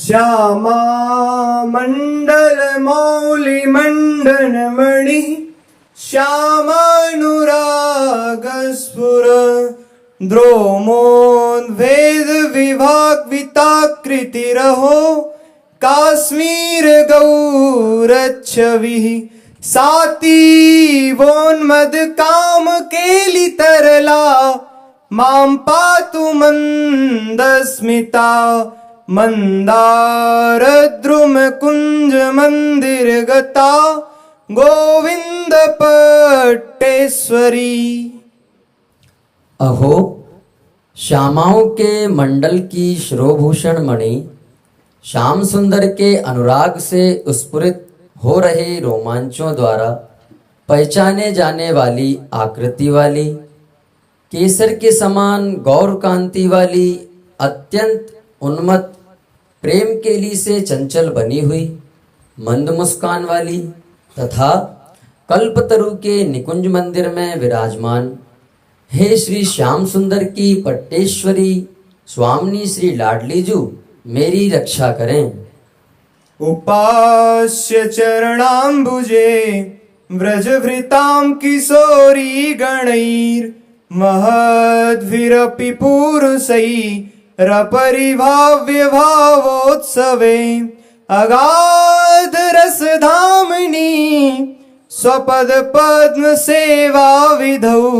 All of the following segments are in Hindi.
श्यामा मंडल मौलि मंडनमणि श्यामानुराग स्फुर द्रोमोन्वेद विभाग विताकृति रहो काश्मीर गौरच्छवि साती वोन्मद काम केलि तरला मां पातु मंदस्मिता मंदार द्रुम कुंज मंदिर गता गोविंद पट्टेश्वरी। अहो श्यामाओं के मंडल की शिरोभूषण मणि श्याम सुंदर के अनुराग से स्फुरित हो रहे रोमांचों द्वारा पहचाने जाने वाली आकृति वाली केसर के समान गौर कांति वाली अत्यंत उन्मत्त प्रेम केली से चंचल बनी हुई मंद मुस्कान वाली तथा कल्पतरु के निकुंज मंदिर में विराजमान हे श्री श्याम सुंदर की पट्टेश्वरी स्वामिनी श्री लाडलीजू मेरी रक्षा करें। उपास्य चरणाम्बुजे व्रजभृतां किशोरी गणैर महद्भिरपि पुरुषैरपरिभाव्य भावोत्सवे अगाध रसधामिनी स्वपद पद्म सेवा विधौ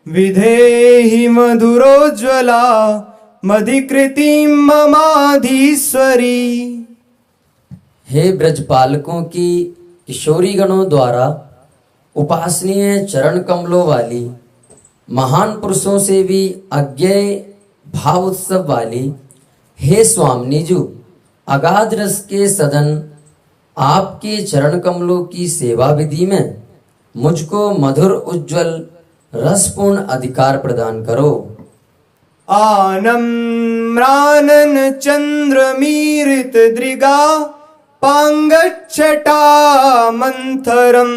विधेहि मधुरोज्ज्वला मधिकृतिं ममाधीश्वरी। हे ब्रजपालकों की किशोरी गणों द्वारा उपासनीय चरण कमलों वाली महान पुरुषों से भी अज्ञेय भाव उत्सव वाली हे स्वामिनीजू अगाध रस के सदन आपके चरण कमलों की सेवा विधि में मुझको मधुर उज्जवल रसपूर्ण अधिकार प्रदान करो। आनम्रानन चंद्रमीरित दृगा पांगच्छटा मंथरम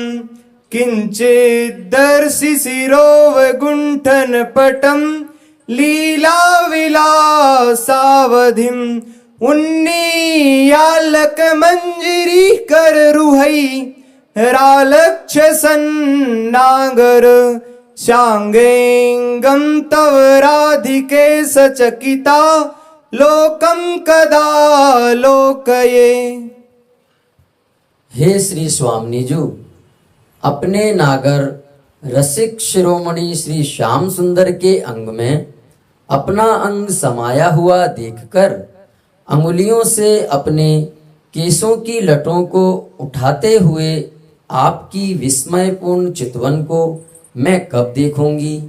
किंचिदर्शि शिरोवगुंठन पटम लीला विलासावधिम उन्नीयालक मंजरी कर रुहई रालक्ष सन्नागर शांगेंगम तव राधिके सचकिता लोकम कदा लोकये। हे श्री स्वामिनीजू अपने नागर रसिक शिरोमणि श्री श्याम सुंदर के अंग में अपना अंग समाया हुआ देखकर अंगुलियों से अपने केसों की लटों को उठाते हुए आपकी विस्मयपूर्ण चितवन को मैं कब देखूंगी,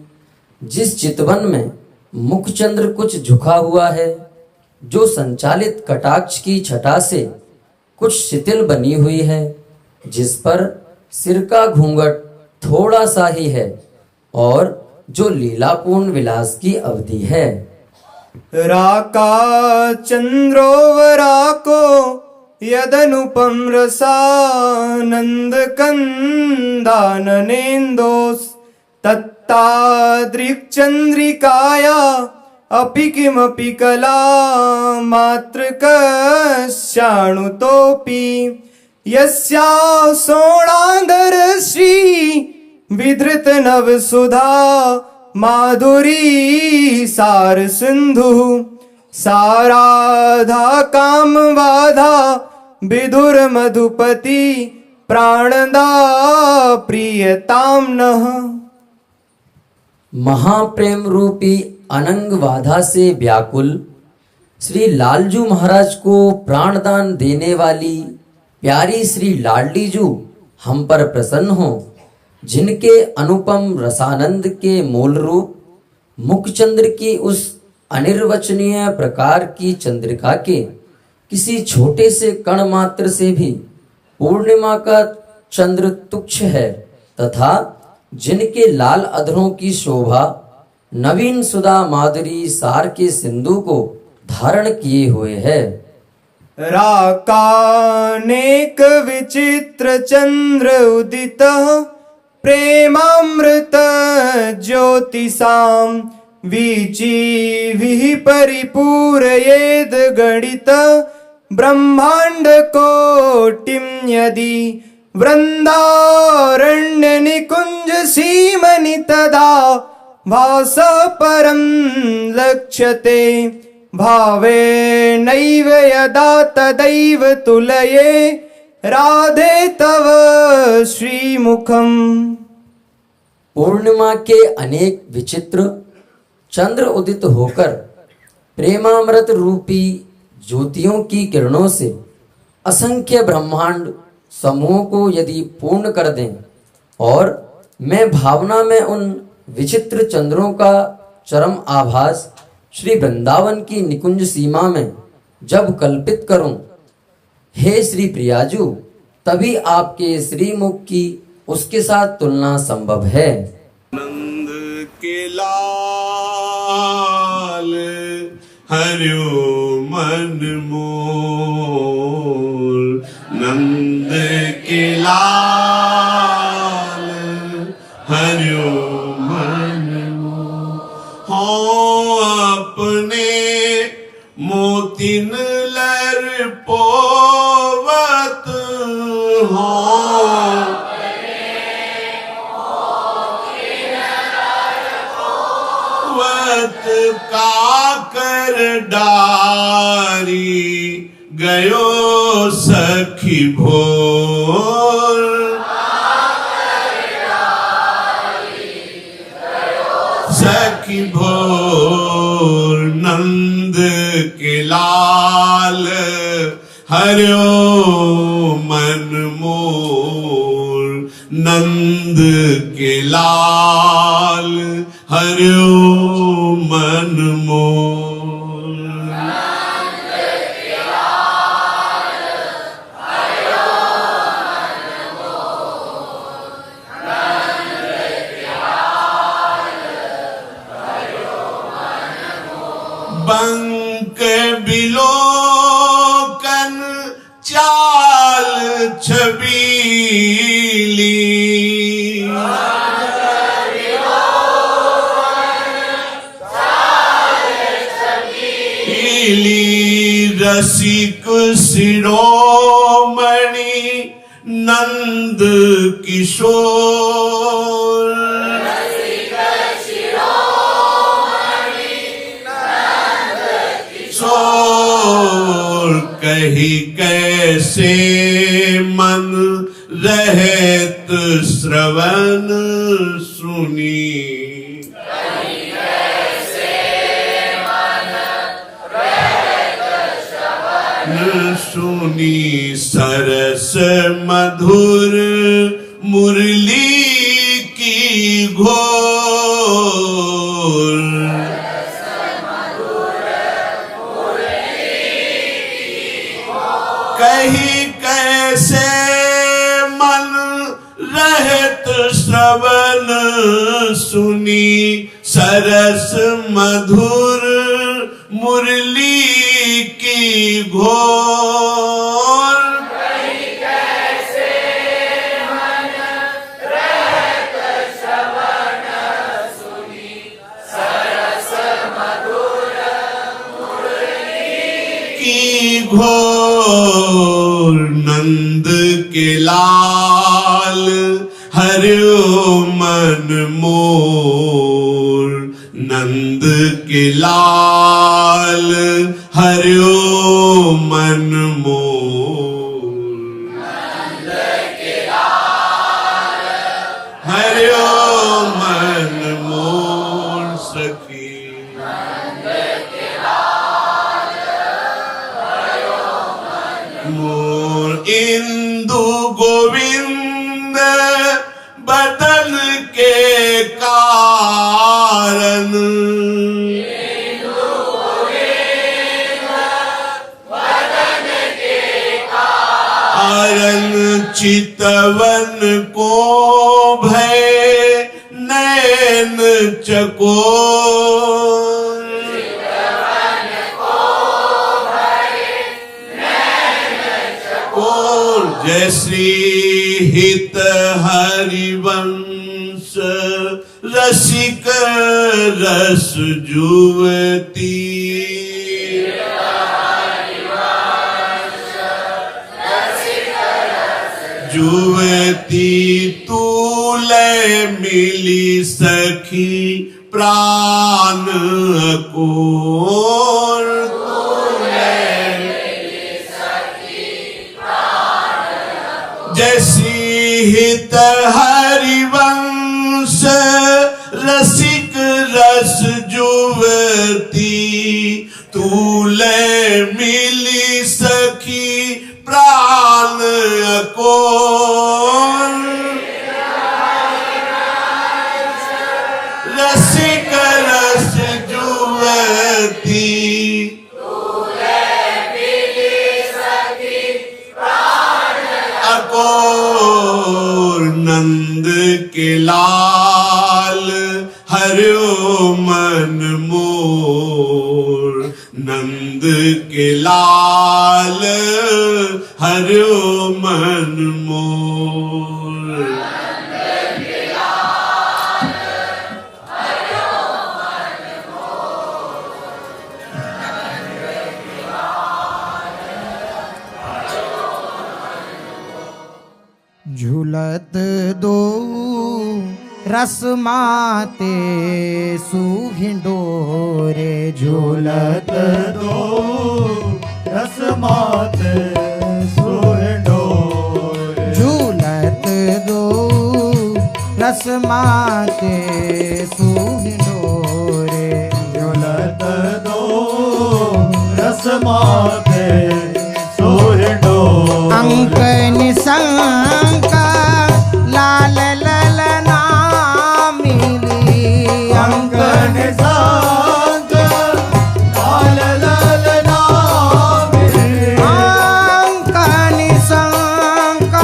जिस चितवन में मुखचंद्र कुछ झुका हुआ है, जो संचालित कटाक्ष की छटा से कुछ शिथिल बनी हुई है, जिस पर सिर का घूंघट थोड़ा सा ही है और जो लीलापूर्ण विलास की अवधि है। राका चंद्रोवराको यदनुपम रसानंद कंदाननेन्दोस् तत्तादृक् चंद्रिकाया अपि किमपि कला मात्रकस्याणुतोऽपि यस्या सोणांधर श्री विधृत नव सुधा माधुरी सार सिंधु साराधा काम बाधा विधुर मधुपति प्राणदा प्रियताम नः। महाप्रेम रूपी अनंग बाधा से व्याकुल श्री लालजू महाराज को प्राणदान देने वाली प्यारी श्री लाडलीजू हम पर प्रसन्न हो, जिनके अनुपम रसानंद के मूल रूप मुखचंद्र की उस अनिर्वचनीय प्रकार की चंद्रिका के किसी छोटे से कण मात्र से भी पूर्णिमा का चंद्र तुच्छ है तथा जिनके लाल अधरों की शोभा नवीन सुधा माधुरी सार के सिंधु को धारण किए हुए है। राकानेक विचित्र चंद्र उदित प्रेमामृत ज्योतिषां वीचिभिः परिपूरयेद गणित ब्रह्मांड कोटिं यदि वृंदारण्य निकुंज सीमनि तदा भास परं लक्ष्यते भावे नैव यदा तदैव तुलये राधे तव श्रीमुखम। पूर्णिमा के अनेक विचित्र चंद्र उदित होकर प्रेमामृत रूपी ज्योतियों की किरणों से असंख्य ब्रह्मांड समूहों को यदि पूर्ण कर दें और मैं भावना में उन विचित्र चंद्रों का चरम आभास श्री वृंदावन की निकुंज सीमा में जब कल्पित करूं, हे श्री प्रियाजू, तभी आपके श्रीमुख की उसके साथ तुलना संभव है। नंद के लाल हरियो मन मोर, नंद के लाल हरियो मन मोर। हो अपने मोतिन लर पोवत हो, काकर डारी गयो सखी भोर, सखी भोर। नंद के लाल हरियो मन मोर, नंद के लाल हरियो मन मोर। बंक बिलोकन चाल छबीली, रसिक शिरोमणि नंद किशोर, कही कैसे मन रहत श्रवण सुनी, सुनी सरस मधुर मुरली की घोर, कही कैसे मन रहत श्रवण सुनी, सरस मधुर मुरली की घोर, कही कैसे मन रहत श्रवण सुनी, सरस मधुर मुरली की घोर। नंद के लाल हरियो मन मोर, नंद के लाल हरियो मन मोर, नंद के लाल हरियो मन मोर। सखी मोर इंदु गोविंद बदन के कारण, चितवन को भय नैन चकोर, जय श्री हित हरिवंश रसिक रस जुवती, जुवती तूले मिली सखी प्राण को जैसी हित हरिवंश रसिक रस जुवती तूले मिली सखी प्राण को रसिक रस जुवती अकोर नंद के लाल हरियो मन मोर नंद के लाल हरियो मन मोर झूलत दो रस माते सुहिंडोरे झूलत दो रस माते सुहिंडोरे झूलत दो रस माते सुहिंडोरे झूलत दो रस माते सुहिंडोरे अंक निशंक लाल ललना मिली अंक निशंक लाल ललना मिली अंक निशंक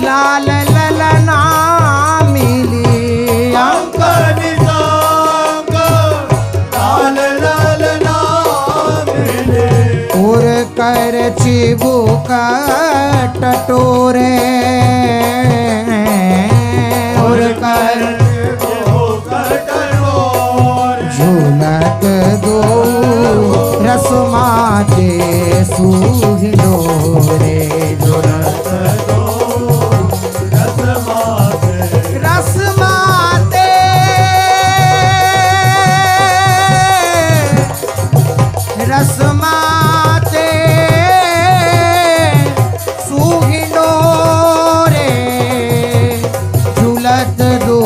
लाल ललना मिली अंक निशंक लाल ललना मिली और कर चिबुक टटोरे और कर झूलत दो रस माते सुहिंडोरे झूलत दो रस माते रस माते रस माते सुहिंडोरे झूलत दो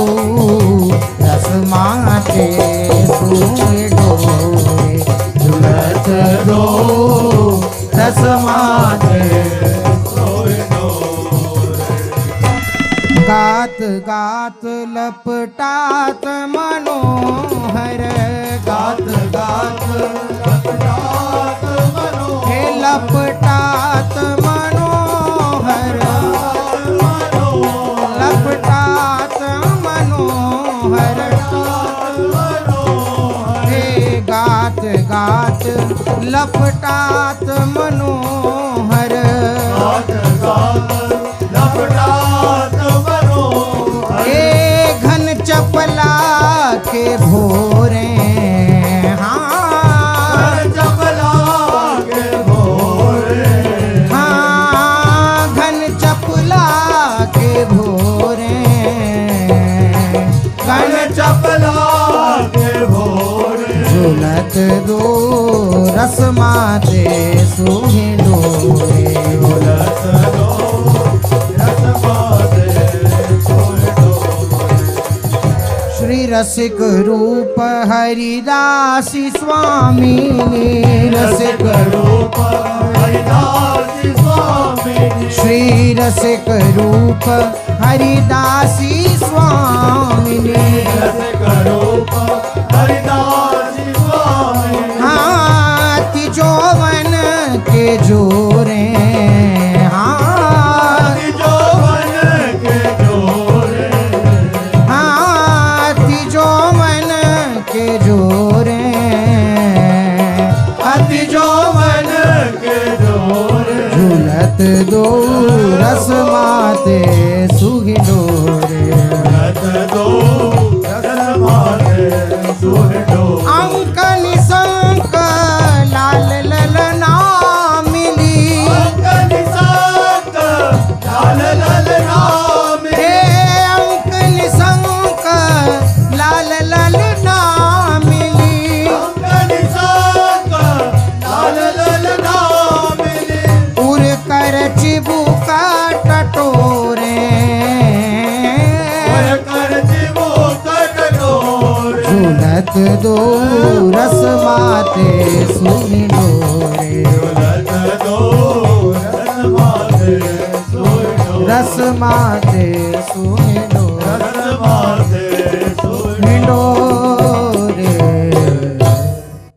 रस माते सुहिंडोरे झूलत दो रस माते गात गात लपटात मनोहर गात गात लपटात मनोहर हे लपटात मनोहर लपटात मनोहर हे गात गात लपटात मनोहर हे घन चपला के भोरे हाँ हाँ घन चपला के भोरे घन झूलत दो रस माते सुहिंडोरे श्री रसिक रूप हरिदासी स्वामी रसिक रूप श्री रसिक रूप हरिदासी स्वामी हाँ तिजोवन के जोरे हाँ हाँ तिजोवन के जोरे तिजोवन झूलत दो रस माते सुहिंडोरे अंक निशंक लाल ललना मिली लाल झुलत दो रस माते सुनिलो रे झुलत दो रस माते सुनिलो रस माते सुनिलो